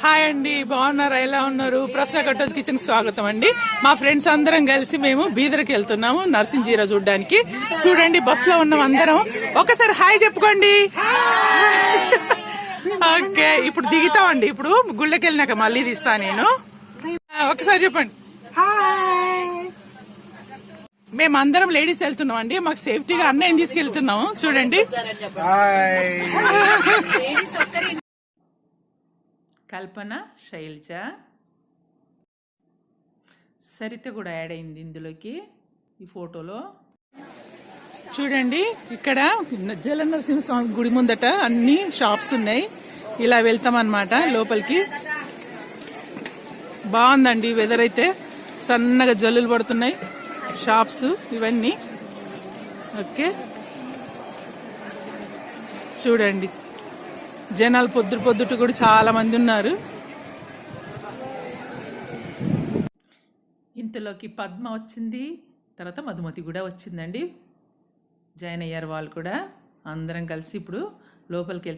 Hi అండి, బాగున్నారా? ఎలా ఉన్నారు? ప్రశ్న కట్టోస్ కిచెన్ స్వాగతం అండి. మా ఫ్రెండ్స్ అందరం కలిసి మేము బీదర్కి వెళ్తున్నాము నరసింహజీరా చూడడానికి. చూడండి, బస్ లో ఉన్నాం అందరం. ఒకసారి హాయ్ చెప్పుకోండి. ఓకే, ఇప్పుడు దిగుతామండి. ఇప్పుడు గుళ్ళకి వెళ్ళినాక మళ్ళీ తీస్తా నేను. ఒకసారి చెప్పండి. మేమందరం లేడీస్ వెళ్తున్నాం అండి. మాకు సేఫ్టీగా అన్నయ్యని తీసుకెళ్తున్నాము. చూడండి, కల్పన, శైలజ, సరిత కూడా యాడ్ అయింది ఇందులోకి ఈ ఫోటోలో. చూడండి, ఇక్కడ జల నరసింహస్వామి గుడి ముందట అన్ని షాప్స్ ఉన్నాయి. ఇలా వెళ్తామన్నమాట లోపలికి. బాగుందండి వెదర్ అయితే. సన్నగా జల్లులు పడుతున్నాయి. షాప్స్ ఇవన్నీ. ఓకే, చూడండి, జనాలు పొద్దుట కూడా చాలా మంది ఉన్నారు. ఇంతలోకి పద్మ వచ్చింది, తర్వాత మధుమతి కూడా వచ్చిందండి. జాయిన్ అయ్యారు వాళ్ళు కూడా. అందరం కలిసి ఇప్పుడు లోపలికి వెళ్తాం.